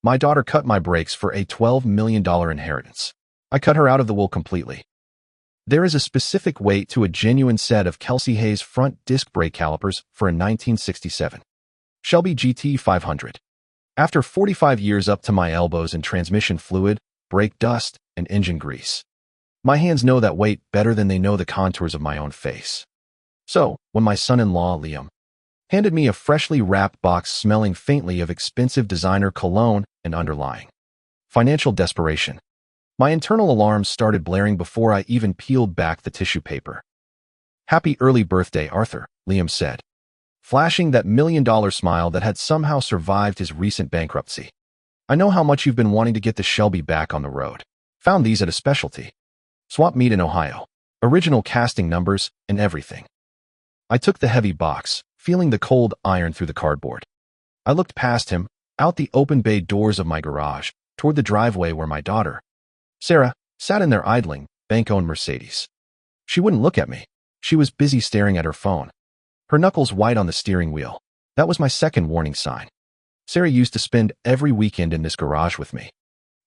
My daughter cut my brakes for a $12 million inheritance. I cut her out of the will completely. There is a specific weight to a genuine set of Kelsey-Hayes front disc brake calipers for a 1967 Shelby GT500. After 45 years up to my elbows in transmission fluid, brake dust, and engine grease, my hands know that weight better than they know the contours of my own face. So, when my son-in-law, Liam, handed me a freshly wrapped box smelling faintly of expensive designer cologne and underlying financial desperation, my internal alarms started blaring before I even peeled back the tissue paper. "Happy early birthday, Arthur," Liam said, flashing that $1 million smile that had somehow survived his recent bankruptcy. "I know how much you've been wanting to get the Shelby back on the road. Found these at a specialty swap meet in Ohio. Original casting numbers and everything." I took the heavy box, feeling the cold iron through the cardboard. I looked past him, out the open bay doors of my garage, toward the driveway where my daughter, Sarah, sat in their idling, bank-owned Mercedes. She wouldn't look at me. She was busy staring at her phone, her knuckles white on the steering wheel. That was my second warning sign. Sarah used to spend every weekend in this garage with me,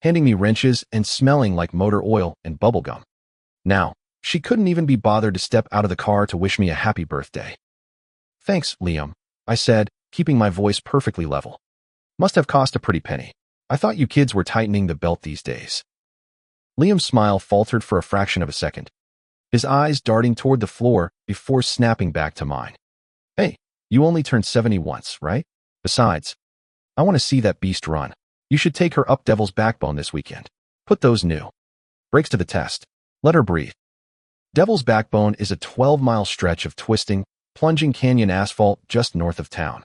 handing me wrenches and smelling like motor oil and bubblegum. Now, she couldn't even be bothered to step out of the car to wish me a happy birthday. "Thanks, Liam," I said, keeping my voice perfectly level. "Must have cost a pretty penny. I thought you kids were tightening the belt these days." Liam's smile faltered for a fraction of a second, his eyes darting toward the floor before snapping back to mine. "Hey, you only turned 70 once, right? Besides, I want to see that beast run. You should take her up Devil's Backbone this weekend. Put those new brakes to the test. Let her breathe." Devil's Backbone is a 12-mile stretch of twisting, plunging canyon asphalt just north of town.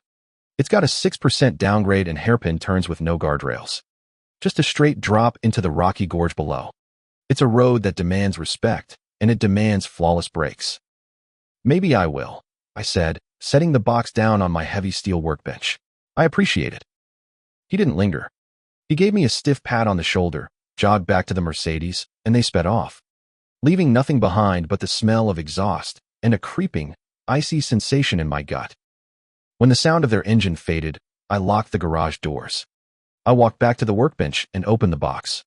It's got a 6% downgrade and hairpin turns with no guardrails. Just a straight drop into the rocky gorge below. It's a road that demands respect, and it demands flawless brakes. "Maybe I will," I said, setting the box down on my heavy steel workbench. "I appreciate it." He didn't linger. He gave me a stiff pat on the shoulder, jogged back to the Mercedes, and they sped off, leaving nothing behind but the smell of exhaust and a creeping, icy sensation in my gut. When the sound of their engine faded, I locked the garage doors. I walked back to the workbench and opened the box.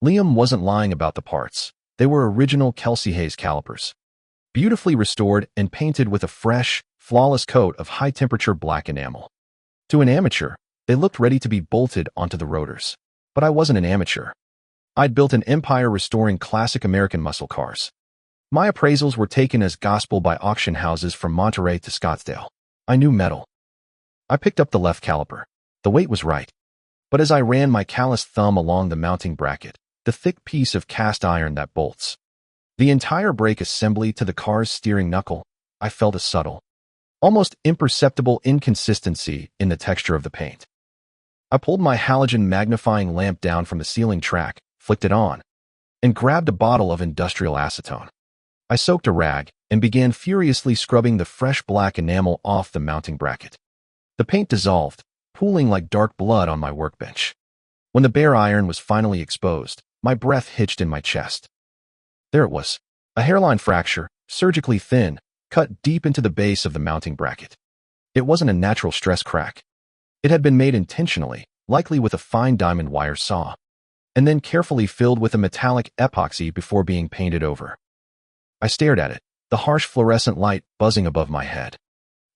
Liam wasn't lying about the parts. They were original Kelsey-Hayes calipers, beautifully restored and painted with a fresh, flawless coat of high-temperature black enamel. To an amateur, they looked ready to be bolted onto the rotors. But I wasn't an amateur. I'd built an empire restoring classic American muscle cars. My appraisals were taken as gospel by auction houses from Monterey to Scottsdale. I knew metal. I picked up the left caliper. The weight was right. But as I ran my calloused thumb along the mounting bracket, the thick piece of cast iron that bolts the entire brake assembly to the car's steering knuckle, I felt a subtle, almost imperceptible inconsistency in the texture of the paint. I pulled my halogen magnifying lamp down from the ceiling track, flicked it on, and grabbed a bottle of industrial acetone. I soaked a rag and began furiously scrubbing the fresh black enamel off the mounting bracket. The paint dissolved, pooling like dark blood on my workbench. When the bare iron was finally exposed, my breath hitched in my chest. There it was, a hairline fracture, surgically thin, cut deep into the base of the mounting bracket. It wasn't a natural stress crack. It had been made intentionally, likely with a fine diamond wire saw, and then carefully filled with a metallic epoxy before being painted over. I stared at it, the harsh fluorescent light buzzing above my head.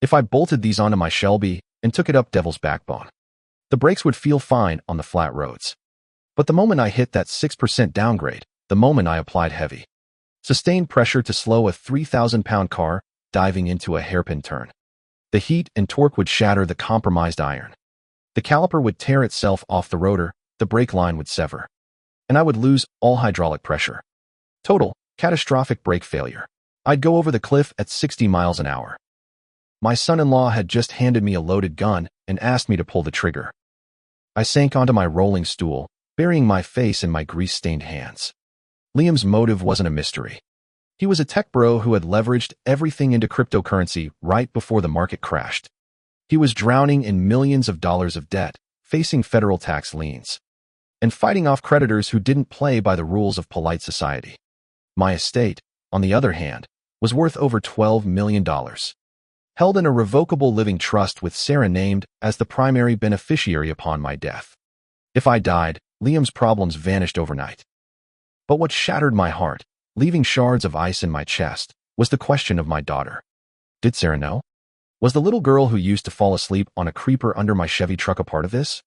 If I bolted these onto my Shelby and took it up Devil's Backbone, the brakes would feel fine on the flat roads. But the moment I hit that 6% downgrade, the moment I applied heavy, sustained pressure to slow a 3,000-pound car diving into a hairpin turn, the heat and torque would shatter the compromised iron. The caliper would tear itself off the rotor, the brake line would sever, and I would lose all hydraulic pressure. Total, catastrophic brake failure. I'd go over the cliff at 60 miles an hour. My son-in-law had just handed me a loaded gun and asked me to pull the trigger. I sank onto my rolling stool, burying my face in my grease-stained hands. Liam's motive wasn't a mystery. He was a tech bro who had leveraged everything into cryptocurrency right before the market crashed. He was drowning in millions of dollars of debt, facing federal tax liens, and fighting off creditors who didn't play by the rules of polite society. My estate, on the other hand, was worth over $12 million, held in a revocable living trust with Sarah named as the primary beneficiary upon my death. If I died, Liam's problems vanished overnight. But what shattered my heart, leaving shards of ice in my chest, was the question of my daughter. Did Sarah know? Was the little girl who used to fall asleep on a creeper under my Chevy truck a part of this?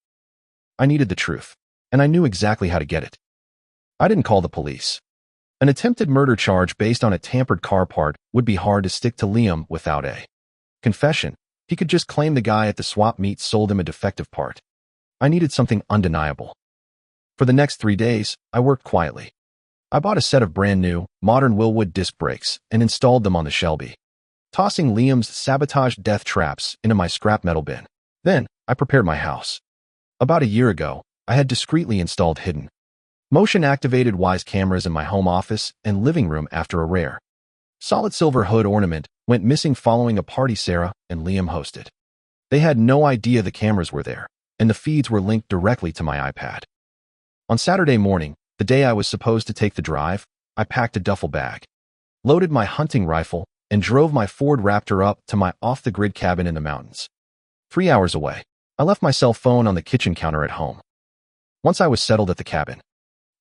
I needed the truth, and I knew exactly how to get it. I didn't call the police. An attempted murder charge based on a tampered car part would be hard to stick to Liam without a confession. He could just claim the guy at the swap meet sold him a defective part. I needed something undeniable. For the next 3 days, I worked quietly. I bought a set of brand new, modern Wilwood disc brakes and installed them on the Shelby, tossing Liam's sabotaged death traps into my scrap metal bin. Then, I prepared my house. About a year ago, I had discreetly installed hidden, motion-activated Wise cameras in my home office and living room after a rare, solid silver hood ornament went missing following a party Sarah and Liam hosted. They had no idea the cameras were there, and the feeds were linked directly to my iPad. On Saturday morning, the day I was supposed to take the drive, I packed a duffel bag, loaded my hunting rifle, and drove my Ford Raptor up to my off-the-grid cabin in the mountains. 3 hours away, I left my cell phone on the kitchen counter at home. Once I was settled at the cabin,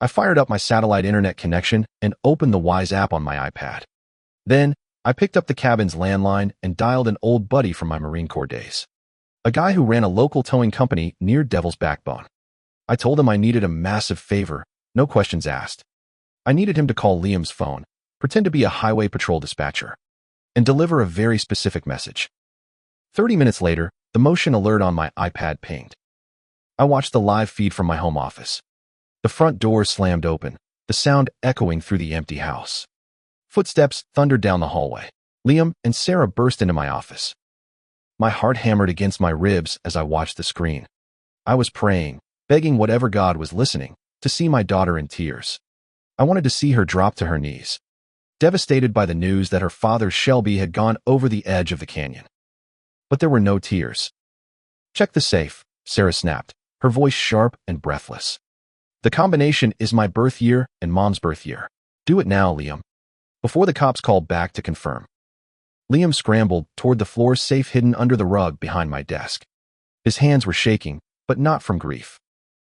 I fired up my satellite internet connection and opened the Wise app on my iPad. Then, I picked up the cabin's landline and dialed an old buddy from my Marine Corps days, a guy who ran a local towing company near Devil's Backbone. I told him I needed a massive favor, no questions asked. I needed him to call Liam's phone, pretend to be a highway patrol dispatcher, and deliver a very specific message. 30 minutes later, the motion alert on my iPad pinged. I watched the live feed from my home office. The front door slammed open, the sound echoing through the empty house. Footsteps thundered down the hallway. Liam and Sarah burst into my office. My heart hammered against my ribs as I watched the screen. I was praying, begging whatever God was listening, to see my daughter in tears. I wanted to see her drop to her knees, devastated by the news that her father Shelby had gone over the edge of the canyon. But there were no tears. "Check the safe," Sarah snapped, her voice sharp and breathless. "The combination is my birth year and Mom's birth year. Do it now, Liam." Before the cops called back to confirm. Liam scrambled toward the floor safe hidden under the rug behind my desk. His hands were shaking, but not from grief.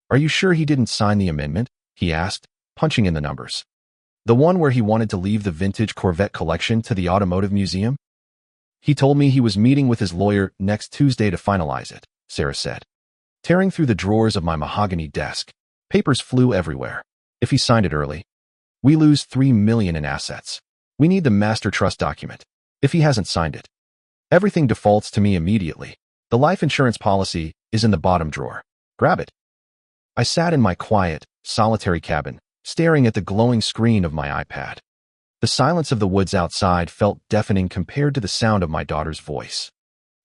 "Are you sure he didn't sign the amendment?" he asked, punching in the numbers. "The one where he wanted to leave the vintage Corvette collection to the automotive museum?" "He told me he was meeting with his lawyer next Tuesday to finalize it," Sarah said. Tearing through the drawers of my mahogany desk, papers flew everywhere. "If he signed it early, we lose $3 million in assets. We need the master trust document. If he hasn't signed it, everything defaults to me immediately. The life insurance policy is in the bottom drawer. Grab it." I sat in my quiet, solitary cabin, staring at the glowing screen of my iPad. The silence of the woods outside felt deafening compared to the sound of my daughter's voice.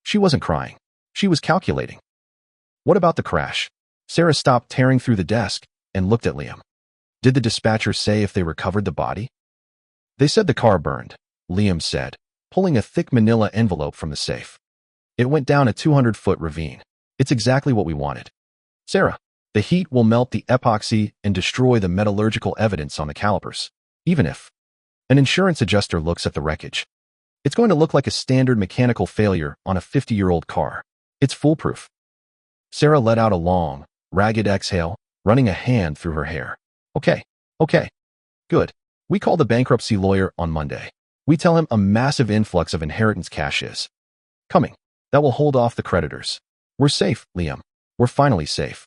She wasn't crying. She was calculating. "What about the crash?" Sarah stopped tearing through the desk and looked at Liam. "Did the dispatcher say if they recovered the body?" "They said the car burned," Liam said, pulling a thick manila envelope from the safe. "It went down a 200-foot ravine. It's exactly what we wanted." "Sarah, the heat will melt the epoxy and destroy the metallurgical evidence on the calipers, even if an insurance adjuster looks at the wreckage. It's going to look like a standard mechanical failure on a 50-year-old car. It's foolproof." Sarah let out a long, ragged exhale, running a hand through her hair. Okay. Good. We call the bankruptcy lawyer on Monday. We tell him a massive influx of inheritance cash is coming. That will hold off the creditors. We're safe, Liam. We're finally safe."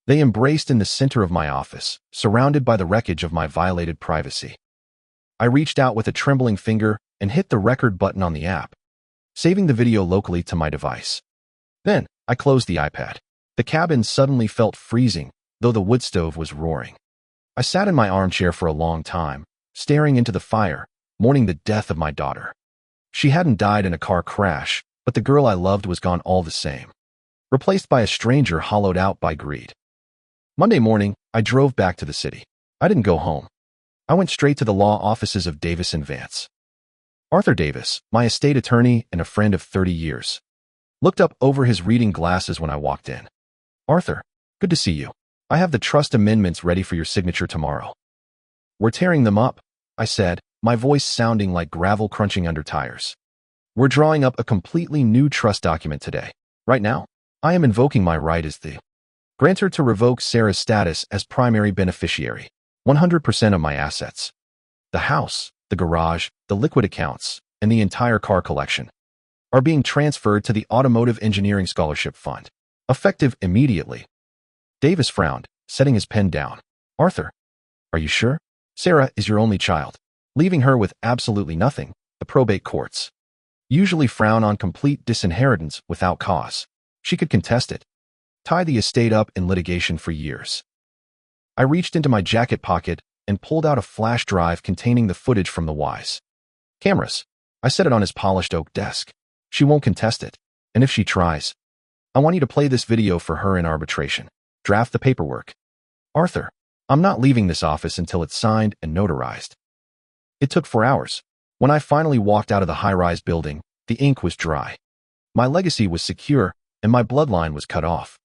They embraced in the center of my office, surrounded by the wreckage of my violated privacy. I reached out with a trembling finger and hit the record button on the app, saving the video locally to my device. Then, I closed the iPad. The cabin suddenly felt freezing, though the wood stove was roaring. I sat in my armchair for a long time, staring into the fire, mourning the death of my daughter. She hadn't died in a car crash, but the girl I loved was gone all the same, replaced by a stranger hollowed out by greed. Monday morning, I drove back to the city. I didn't go home. I went straight to the law offices of Davis and Vance. Arthur Davis, my estate attorney and a friend of 30 years, looked up over his reading glasses when I walked in. "Arthur, good to see you. I have the trust amendments ready for your signature tomorrow." "We're tearing them up," I said, my voice sounding like gravel crunching under tires. "We're drawing up a completely new trust document today. Right now, I am invoking my right as the Grant her to revoke Sarah's status as primary beneficiary. 100% of my assets. The house, the garage, the liquid accounts, and the entire car collection are being transferred to the Automotive Engineering Scholarship Fund, effective immediately. Davis frowned, setting his pen down. Arthur, are you sure? Sarah is your only child. Leaving her with absolutely nothing, the probate courts usually frown on complete disinheritance without cause. She could contest it, tie the estate up in litigation for years. I reached into my jacket pocket and pulled out a flash drive containing the footage from the Wise cameras. I set it on his polished oak desk. She won't contest it, and if she tries, I want you to play this video for her in arbitration. Draft the paperwork. Arthur, I'm not leaving this office until it's signed and notarized. It took 4 hours. When I finally walked out of the high-rise building, the ink was dry. My legacy was secure, and my bloodline was cut off.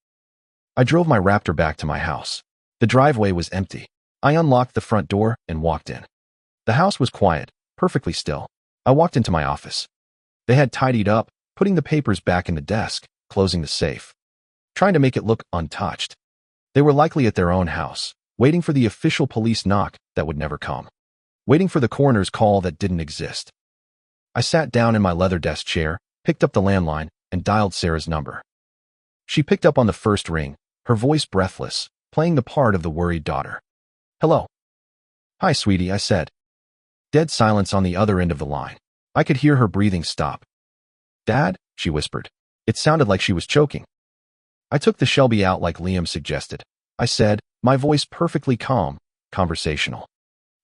I drove my Raptor back to my house. The driveway was empty. I unlocked the front door and walked in. The house was quiet, perfectly still. I walked into my office. They had tidied up, putting the papers back in the desk, closing the safe, trying to make it look untouched. They were likely at their own house, waiting for the official police knock that would never come, waiting for the coroner's call that didn't exist. I sat down in my leather desk chair, picked up the landline, and dialed Sarah's number. She picked up on the first ring, her voice breathless, playing the part of the worried daughter. Hello. Hi, sweetie, I said. Dead silence on the other end of the line. I could hear her breathing stop. Dad, she whispered. It sounded like she was choking. I took the Shelby out like Liam suggested. I said, my voice perfectly calm, conversational.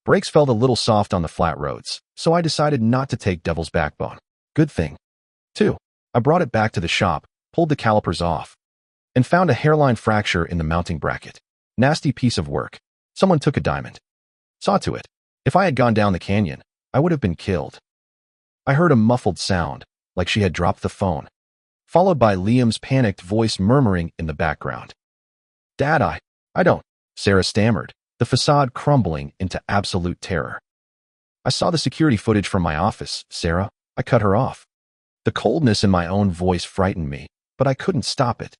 Brakes felt a little soft on the flat roads, so I decided not to take Devil's Backbone. Good thing. 2. I brought it back to the shop, pulled the calipers off, and found a hairline fracture in the mounting bracket. Nasty piece of work. Someone took a diamond. Saw to it. If I had gone down the canyon, I would have been killed. I heard a muffled sound, like she had dropped the phone, followed by Liam's panicked voice murmuring in the background. Dad, I don't, Sarah stammered, the facade crumbling into absolute terror. I saw the security footage from my office, Sarah. I cut her off. The coldness in my own voice frightened me, but I couldn't stop it.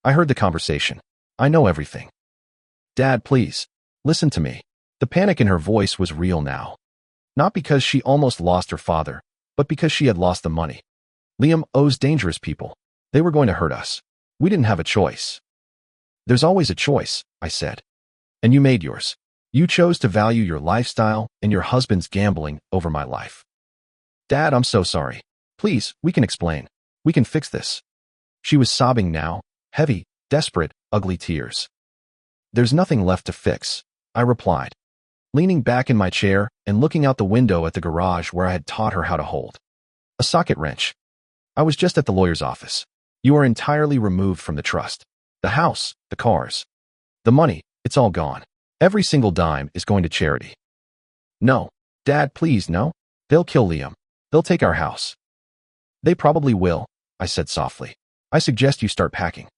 I heard the conversation. I know everything. Dad, please, listen to me. The panic in her voice was real now. Not because she almost lost her father, but because she had lost the money. Liam owes dangerous people. They were going to hurt us. We didn't have a choice. There's always a choice, I said. And you made yours. You chose to value your lifestyle and your husband's gambling over my life. Dad, I'm so sorry. Please, we can explain. We can fix this. She was sobbing now, heavy, desperate, ugly tears. There's nothing left to fix, I replied, leaning back in my chair and looking out the window at the garage where I had taught her how to hold a socket wrench. I was just at the lawyer's office. You are entirely removed from the trust. The house, the cars, the money, it's all gone. Every single dime is going to charity. No, Dad, please, no. They'll kill Liam. They'll take our house. They probably will, I said softly. I suggest you start packing.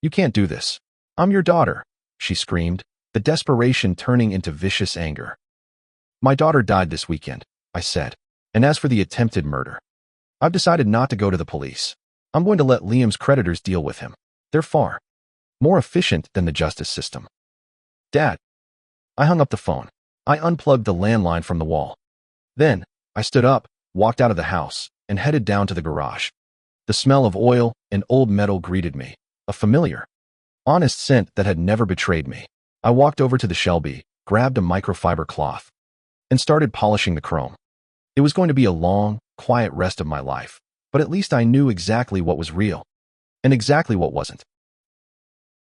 You can't do this. I'm your daughter, she screamed, the desperation turning into vicious anger. My daughter died this weekend, I said. And as for the attempted murder, I've decided not to go to the police. I'm going to let Liam's creditors deal with him. They're far more efficient than the justice system. Dad. I hung up the phone. I unplugged the landline from the wall. Then, I stood up, walked out of the house, and headed down to the garage. The smell of oil and old metal greeted me, a familiar, honest scent that had never betrayed me. I walked over to the Shelby, grabbed a microfiber cloth, and started polishing the chrome. It was going to be a long, quiet rest of my life, but at least I knew exactly what was real and exactly what wasn't.